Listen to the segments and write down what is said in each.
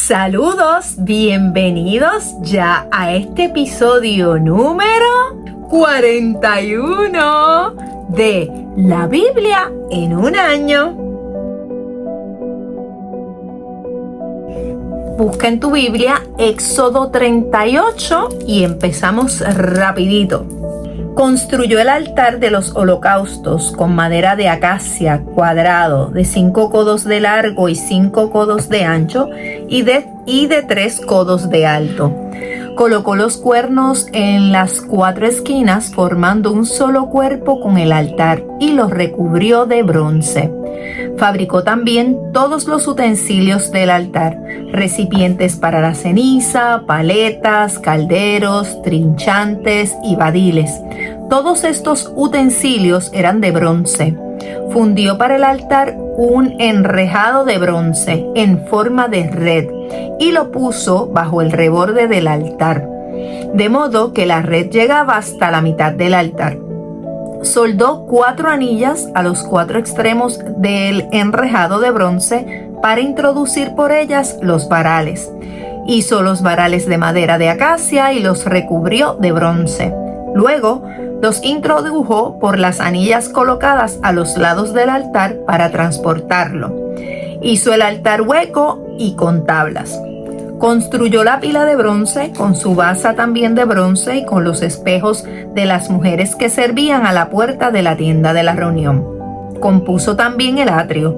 Saludos, bienvenidos ya a este episodio número 41 de La Biblia en un año. Busca en tu Biblia Éxodo 38 y empezamos rapidito. Construyó el altar de los holocaustos con madera de acacia cuadrado de 5 codos de largo y 5 codos de ancho y de 3 codos de alto. Colocó los cuernos en las 4 esquinas formando un solo cuerpo con el altar y los recubrió de bronce. Fabricó también todos los utensilios del altar, recipientes para la ceniza, paletas, calderos, trinchantes y badiles. Todos estos utensilios eran de bronce. Fundió para el altar un enrejado de bronce en forma de red y lo puso bajo el reborde del altar, de modo que la red llegaba hasta la mitad del altar. Soldó 4 anillas a los 4 extremos del enrejado de bronce para introducir por ellas los varales. Hizo los varales de madera de acacia y los recubrió de bronce. Luego los introdujo por las anillas colocadas a los lados del altar para transportarlo. Hizo el altar hueco y con tablas. Construyó la pila de bronce con su basa también de bronce y con los espejos de las mujeres que servían a la puerta de la tienda de la reunión. Compuso también el atrio.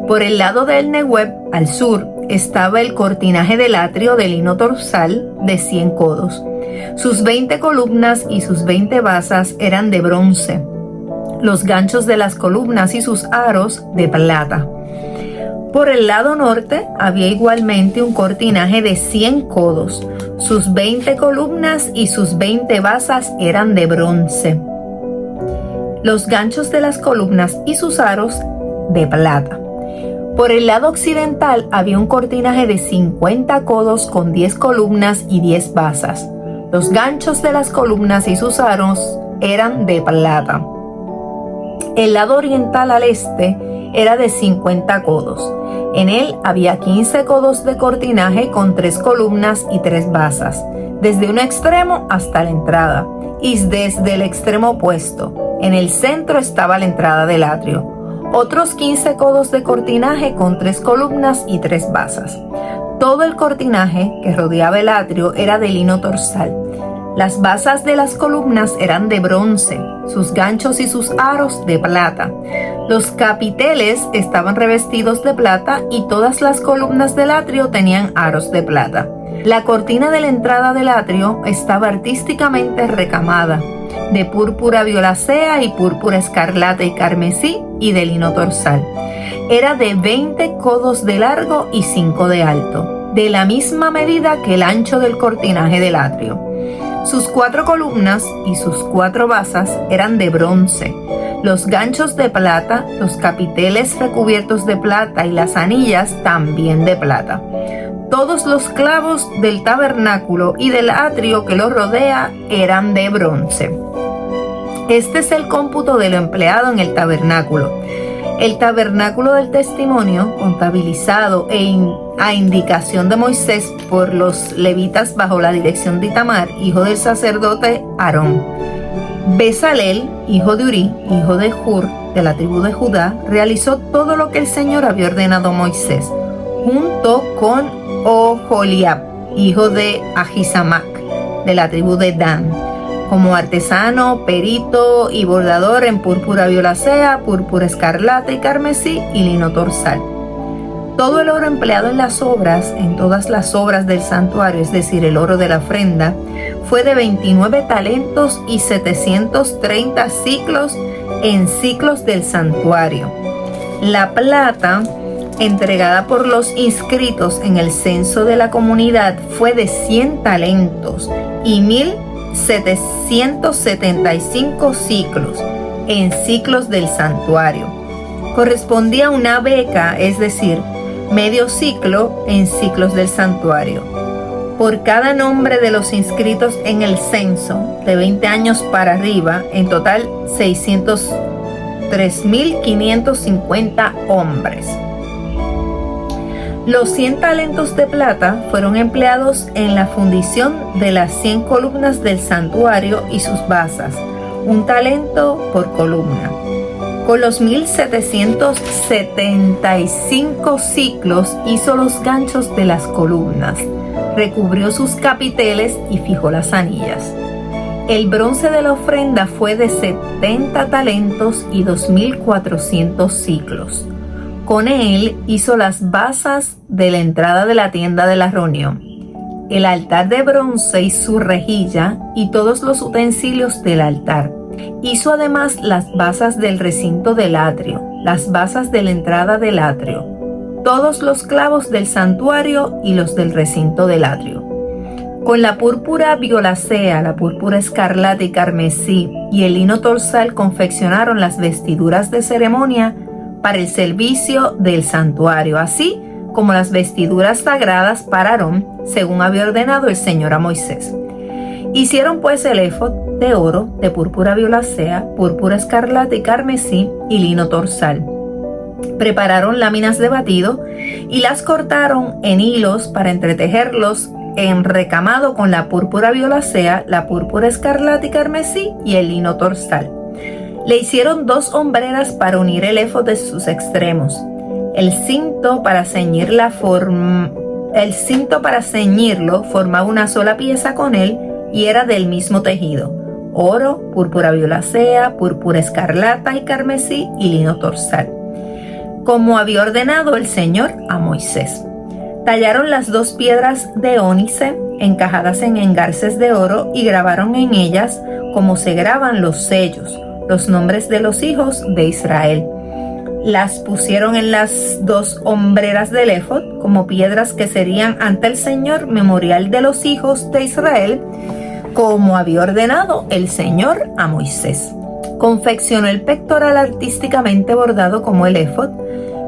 Por el lado del Nehueb, al sur, estaba el cortinaje del atrio de lino torsal de 100 codos. Sus 20 columnas y sus 20 basas eran de bronce. Los ganchos de las columnas y sus aros de plata. Por el lado norte había igualmente un cortinaje de 100 codos. Sus 20 columnas y sus 20 basas eran de bronce. Los ganchos de las columnas y sus aros de plata. Por el lado occidental había un cortinaje de 50 codos con 10 columnas y 10 basas. Los ganchos de las columnas y sus aros eran de plata. El lado oriental al este era de 50 codos. En él había 15 codos de cortinaje con 3 columnas y 3 basas, desde un extremo hasta la entrada, y desde el extremo opuesto. En el centro estaba la entrada del atrio. Otros 15 codos de cortinaje con 3 columnas y 3 basas. Todo el cortinaje que rodeaba el atrio era de lino torsal. Las basas de las columnas eran de bronce, sus ganchos y sus aros de plata. Los capiteles estaban revestidos de plata y todas las columnas del atrio tenían aros de plata. La cortina de la entrada del atrio estaba artísticamente recamada, de púrpura violácea y púrpura escarlata y carmesí y de lino torsal. Era de 20 codos de largo y 5 de alto, de la misma medida que el ancho del cortinaje del atrio. Sus 4 columnas y sus 4 basas eran de bronce, los ganchos de plata, los capiteles recubiertos de plata y las anillas también de plata. Todos los clavos del tabernáculo y del atrio que lo rodea eran de bronce. Este es el cómputo de lo empleado en el tabernáculo. El tabernáculo del testimonio, contabilizado a indicación de Moisés por los levitas bajo la dirección de Itamar, hijo del sacerdote Aarón. Bezalel, hijo de Uri, hijo de Hur, de la tribu de Judá, realizó todo lo que el Señor había ordenado a Moisés, junto con Oholiab, hijo de Ahisamac, de la tribu de Dan, como artesano, perito y bordador en púrpura violácea, púrpura escarlata y carmesí y lino torsal. Todo el oro empleado en las obras, en todas las obras del santuario, es decir, el oro de la ofrenda, fue de 29 talentos y 730 ciclos en ciclos del santuario. La plata entregada por los inscritos en el censo de la comunidad fue de 100 talentos y 1775 ciclos en ciclos del santuario. Correspondía a una beca, es decir, medio ciclo en ciclos del santuario. Por cada nombre de los inscritos en el censo, de 20 años para arriba, en total 603.550 hombres. Los 100 talentos de plata fueron empleados en la fundición de las 100 columnas del santuario y sus basas, un talento por columna. Con los 1775 siclos hizo los ganchos de las columnas, recubrió sus capiteles y fijó las anillas. El bronce de la ofrenda fue de 70 talentos y 2400 siclos. Con él hizo las basas de la entrada de la tienda de la reunión, el altar de bronce y su rejilla y todos los utensilios del altar. Hizo además las basas del recinto del atrio, las basas de la entrada del atrio, todos los clavos del santuario y los del recinto del atrio. Con la púrpura violácea, la púrpura escarlata y carmesí y el lino torsal confeccionaron las vestiduras de ceremonia para el servicio del santuario, así como las vestiduras sagradas para Aarón, según había ordenado el Señor a Moisés. Hicieron pues el éfod de oro, de púrpura violácea, púrpura escarlata y carmesí y lino torsal. Prepararon láminas de batido y las cortaron en hilos para entretejerlos en recamado con la púrpura violácea, la púrpura escarlata y carmesí y el lino torsal. Le hicieron 2 hombreras para unir el éfod de sus extremos. El cinto para ceñirlo formaba una sola pieza con él y era del mismo tejido: oro, púrpura violácea, púrpura escarlata y carmesí y lino torsal, como había ordenado el Señor a Moisés. Tallaron las 2 piedras de ónice encajadas en engarces de oro y grabaron en ellas, como se graban los sellos, los nombres de los hijos de Israel. Las pusieron en las 2 hombreras del éfod como piedras que serían ante el Señor memorial de los hijos de Israel, como había ordenado el Señor a Moisés. Confeccionó el pectoral artísticamente bordado como el éfod,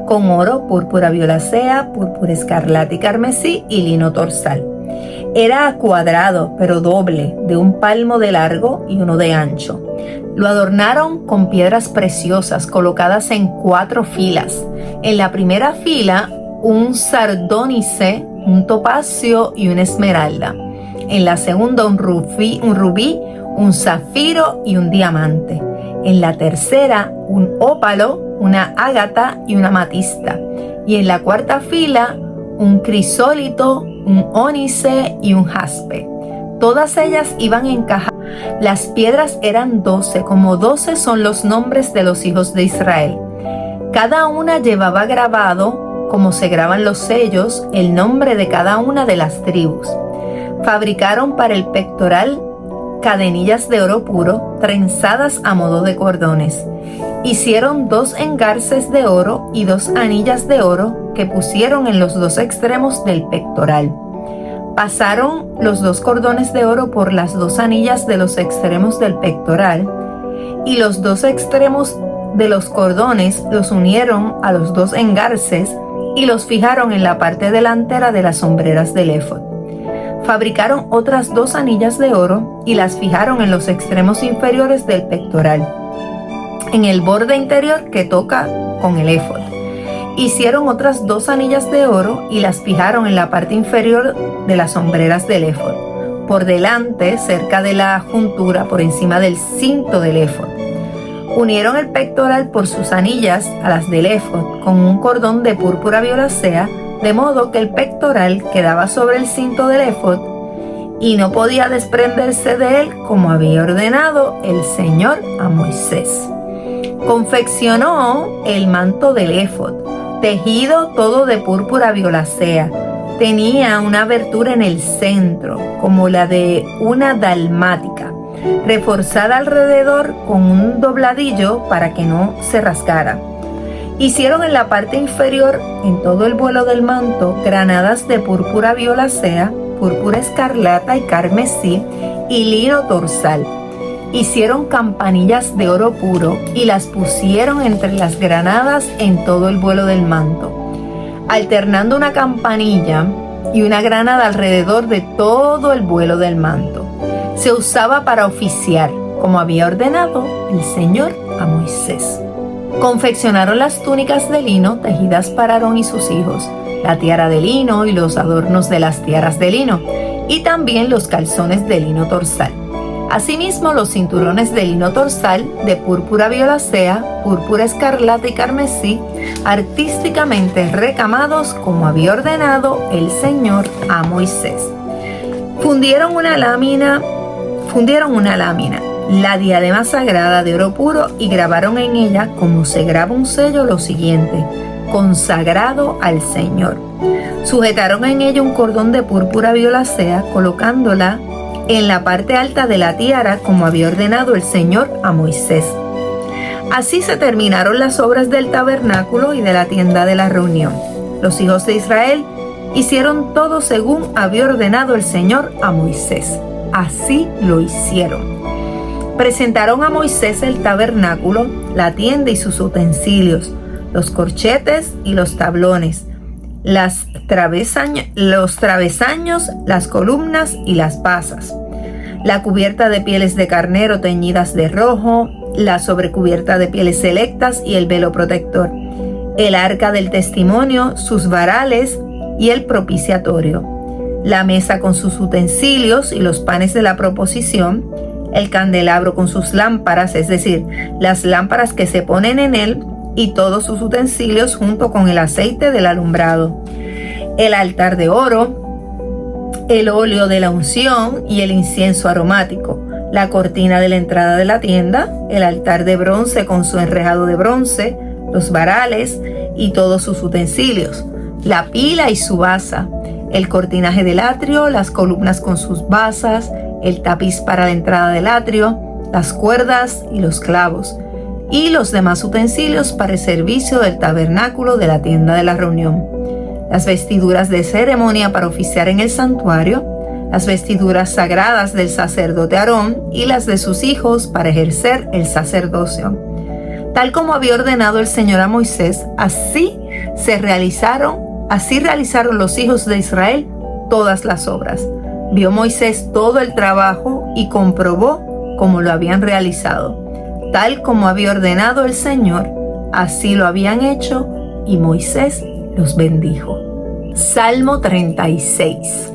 con oro, púrpura violácea, púrpura escarlata y carmesí y lino torsal. Era cuadrado, pero doble, de 1 palmo de largo y 1 de ancho. Lo adornaron con piedras preciosas colocadas en 4 filas. En la primera fila, un sardónice, un topacio y una esmeralda. En la segunda, un rubí, un zafiro y un diamante. En la tercera, un ópalo, una ágata y una amatista. Y en la cuarta fila, un crisólito, un ónice y un jaspe. Todas ellas iban encajadas. Las piedras eran 12, como 12 son los nombres de los hijos de Israel. Cada una llevaba grabado, como se graban los sellos, el nombre de cada una de las tribus. Fabricaron para el pectoral cadenillas de oro puro, trenzadas a modo de cordones. Hicieron 2 engarces de oro y 2 anillas de oro que pusieron en los 2 extremos del pectoral. Pasaron los 2 cordones de oro por las 2 anillas de los extremos del pectoral y los 2 extremos de los cordones los unieron a los 2 engarces y los fijaron en la parte delantera de las hombreras del éfod. Fabricaron otras 2 anillas de oro y las fijaron en los extremos inferiores del pectoral, en el borde interior que toca con el éfod. Hicieron otras 2 anillas de oro y las fijaron en la parte inferior de las hombreras del éfod, por delante, cerca de la juntura, por encima del cinto del éfod. Unieron el pectoral por sus anillas a las del éfod con un cordón de púrpura violácea, de modo que el pectoral quedaba sobre el cinto del éfod y no podía desprenderse de él, como había ordenado el Señor a Moisés. Confeccionó el manto del éfod, tejido todo de púrpura violácea. Tenía una abertura en el centro, como la de una dalmática, reforzada alrededor con un dobladillo para que no se rasgara. Hicieron en la parte inferior, en todo el vuelo del manto, granadas de púrpura violácea, púrpura escarlata y carmesí y lino torsal. Hicieron campanillas de oro puro y las pusieron entre las granadas en todo el vuelo del manto, alternando una campanilla y una granada alrededor de todo el vuelo del manto. Se usaba para oficiar, como había ordenado el Señor a Moisés. Confeccionaron las túnicas de lino tejidas para Aarón y sus hijos. la tiara de lino y los adornos de las tiaras de lino, y también los calzones de lino torsal. Asimismo, los cinturones de lino torsal de púrpura violácea, púrpura escarlata y carmesí, artísticamente recamados como había ordenado el Señor a Moisés. Fundieron una lámina, la diadema sagrada de oro puro, y grabaron en ella, como se graba un sello, lo siguiente: consagrado al Señor. Sujetaron en ella un cordón de púrpura violácea, colocándola en la parte alta de la tiara, como había ordenado el Señor a Moisés. Así se terminaron las obras del tabernáculo y de la tienda de la reunión. Los hijos de Israel hicieron todo según había ordenado el Señor a Moisés. Así lo hicieron. Presentaron a Moisés el tabernáculo, la tienda y sus utensilios, los corchetes y los tablones, los travesaños, las columnas y las basas, la cubierta de pieles de carnero teñidas de rojo, la sobrecubierta de pieles selectas y el velo protector, el arca del testimonio, sus varales y el propiciatorio, la mesa con sus utensilios y los panes de la proposición, el candelabro con sus lámparas, es decir, las lámparas que se ponen en él, y todos sus utensilios junto con el aceite del alumbrado, el altar de oro, el óleo de la unción y el incienso aromático, la cortina de la entrada de la tienda, el altar de bronce con su enrejado de bronce, los varales y todos sus utensilios, la pila y su basa, el cortinaje del atrio, las columnas con sus basas, el tapiz para la entrada del atrio, las cuerdas y los clavos, y los demás utensilios para el servicio del tabernáculo de la tienda de la reunión, las vestiduras de ceremonia para oficiar en el santuario, las vestiduras sagradas del sacerdote Aarón y las de sus hijos para ejercer el sacerdocio. Tal como había ordenado el Señor a Moisés, así realizaron los hijos de Israel todas las obras. Vio Moisés todo el trabajo y comprobó cómo lo habían realizado. Tal como había ordenado el Señor, así lo habían hecho, y Moisés los bendijo. Salmo 36.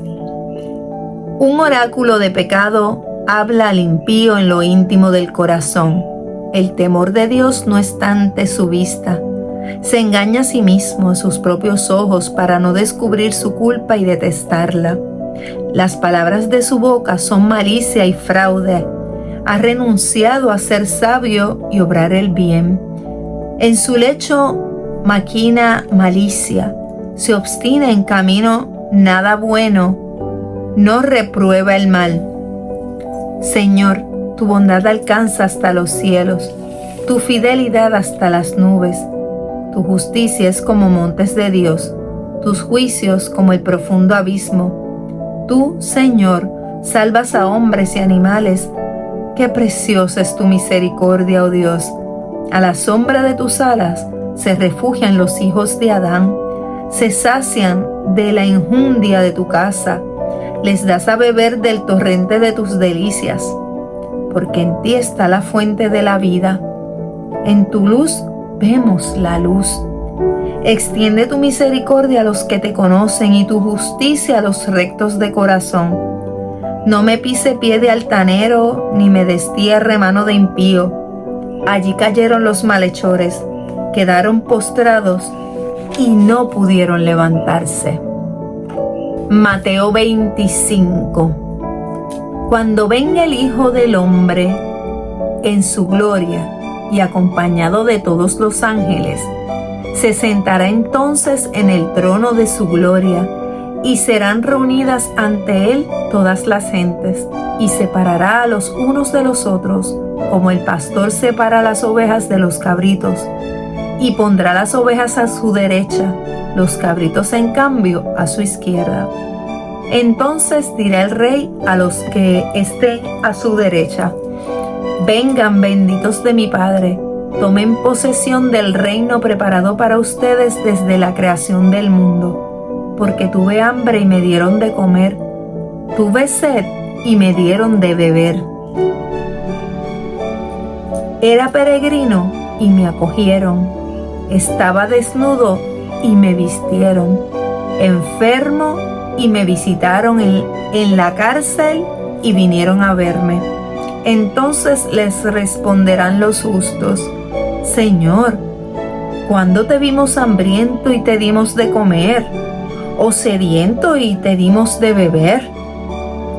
Un oráculo de pecado habla al impío en lo íntimo del corazón. El temor de Dios no está ante su vista. Se engaña a sí mismo, a sus propios ojos, para no descubrir su culpa y detestarla. Las palabras de su boca son malicia y fraude. Ha renunciado a ser sabio y obrar el bien. En su lecho maquina malicia. Se obstina en camino nada bueno. No reprueba el mal. Señor, tu bondad alcanza hasta los cielos, tu fidelidad hasta las nubes. Tu justicia es como montes de Dios, tus juicios como el profundo abismo. Tú, Señor, salvas a hombres y animales. Qué preciosa es tu misericordia, oh Dios. A la sombra de tus alas se refugian los hijos de Adán. Se sacian de la enjundia de tu casa. Les das a beber del torrente de tus delicias. Porque en ti está la fuente de la vida. En tu luz vemos la luz. Extiende tu misericordia a los que te conocen y tu justicia a los rectos de corazón. No me pise pie de altanero, ni me destierre mano de impío. Allí cayeron los malhechores, quedaron postrados y no pudieron levantarse. Mateo 25. Cuando venga el Hijo del Hombre en su gloria y acompañado de todos los ángeles, se sentará entonces en el trono de su gloria, y serán reunidas ante él todas las gentes, y separará a los unos de los otros, como el pastor separa las ovejas de los cabritos, y pondrá las ovejas a su derecha, los cabritos en cambio a su izquierda. Entonces dirá el rey a los que estén a su derecha: vengan, benditos de mi Padre, tomen posesión del reino preparado para ustedes desde la creación del mundo. Porque tuve hambre y me dieron de comer, tuve sed y me dieron de beber. Era peregrino y me acogieron, estaba desnudo y me vistieron, enfermo y me visitaron en la cárcel y vinieron a verme. Entonces les responderán los justos: Señor, ¿cuándo te vimos hambriento y te dimos de comer? ¿O sediento y te dimos de beber?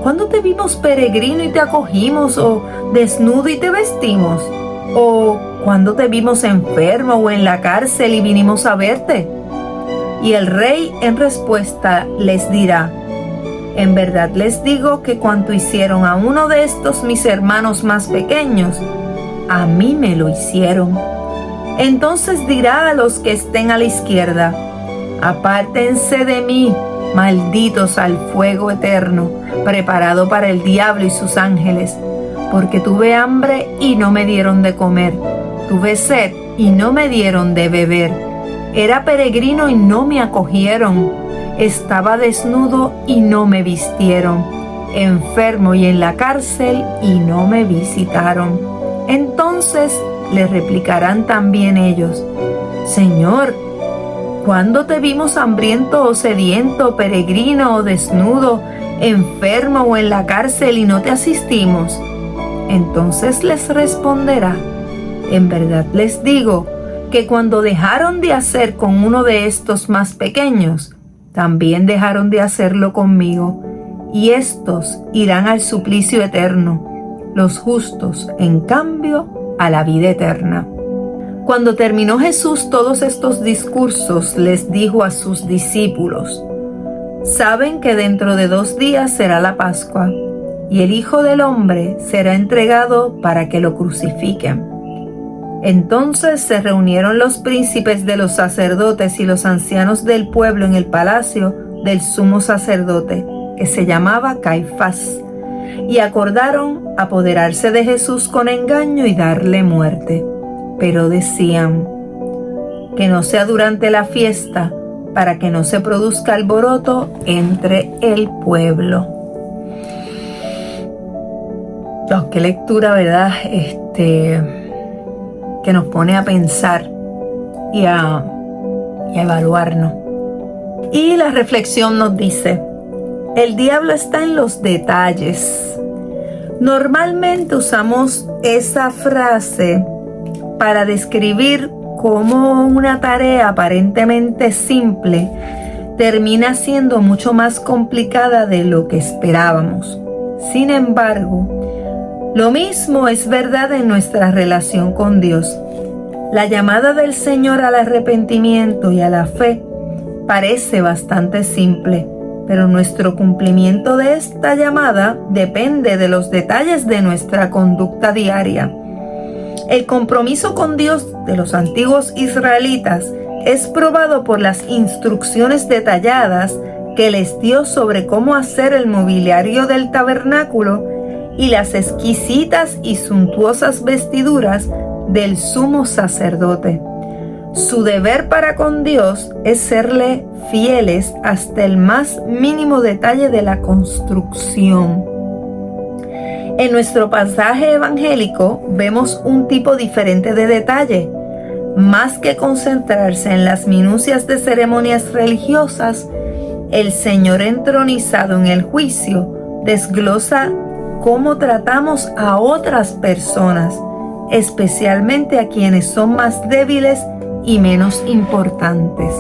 ¿Cuándo te vimos peregrino y te acogimos? ¿O desnudo y te vestimos? ¿O cuándo te vimos enfermo o en la cárcel y vinimos a verte? Y el rey en respuesta les dirá: en verdad les digo que cuanto hicieron a uno de estos mis hermanos más pequeños, a mí me lo hicieron. Entonces dirá a los que estén a la izquierda: apártense de mí, malditos, al fuego eterno, preparado para el diablo y sus ángeles, porque tuve hambre y no me dieron de comer, tuve sed y no me dieron de beber, era peregrino y no me acogieron, estaba desnudo y no me vistieron, enfermo y en la cárcel y no me visitaron. Entonces le replicarán también ellos: Señor, ¿cuándo te vimos hambriento o sediento, peregrino o desnudo, enfermo o en la cárcel y no te asistimos? Entonces les responderá: en verdad les digo que cuando dejaron de hacer con uno de estos más pequeños, también dejaron de hacerlo conmigo, y estos irán al suplicio eterno, los justos, en cambio, a la vida eterna. Cuando terminó Jesús todos estos discursos, les dijo a sus discípulos: saben que dentro de 2 días será la Pascua, y el Hijo del Hombre será entregado para que lo crucifiquen. Entonces se reunieron los príncipes de los sacerdotes y los ancianos del pueblo en el palacio del sumo sacerdote, que se llamaba Caifás, y acordaron apoderarse de Jesús con engaño y darle muerte. Pero decían: que no sea durante la fiesta, para que no se produzca alboroto entre el pueblo. Oh, qué lectura, ¿verdad? Que nos pone a pensar y a evaluarnos. Y la reflexión nos dice: el diablo está en los detalles. Normalmente usamos esa frase para describir cómo una tarea aparentemente simple termina siendo mucho más complicada de lo que esperábamos. Sin embargo, lo mismo es verdad en nuestra relación con Dios. La llamada del Señor al arrepentimiento y a la fe parece bastante simple, pero nuestro cumplimiento de esta llamada depende de los detalles de nuestra conducta diaria. El compromiso con Dios de los antiguos israelitas es probado por las instrucciones detalladas que les dio sobre cómo hacer el mobiliario del tabernáculo y las exquisitas y suntuosas vestiduras del sumo sacerdote. Su deber para con Dios es serle fieles hasta el más mínimo detalle de la construcción. En nuestro pasaje evangélico vemos un tipo diferente de detalle. Más que concentrarse en las minucias de ceremonias religiosas, el Señor entronizado en el juicio desglosa cómo tratamos a otras personas, especialmente a quienes son más débiles y menos importantes.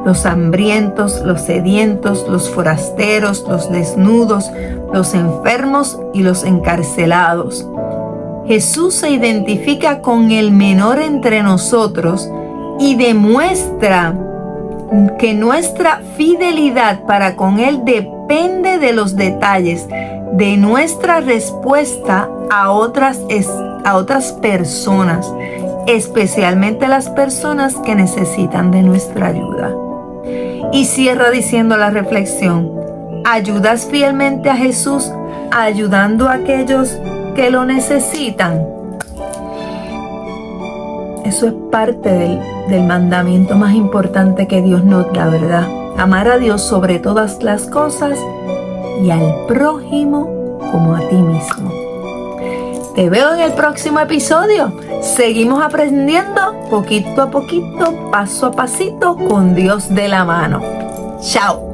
Los hambrientos, los sedientos, los forasteros, los desnudos, los enfermos y los encarcelados. Jesús se identifica con el menor entre nosotros y demuestra que nuestra fidelidad para con Él depende de los detalles de nuestra respuesta a otras personas, especialmente las personas que necesitan de nuestra ayuda. Y cierra diciendo la reflexión: ¿ayudas fielmente a Jesús ayudando a aquellos que lo necesitan? Eso es parte del mandamiento más importante que Dios nos da, ¿verdad? Amar a Dios sobre todas las cosas y al prójimo como a ti mismo. Te veo en el próximo episodio. Seguimos aprendiendo poquito a poquito, paso a pasito, con Dios de la mano. Chao.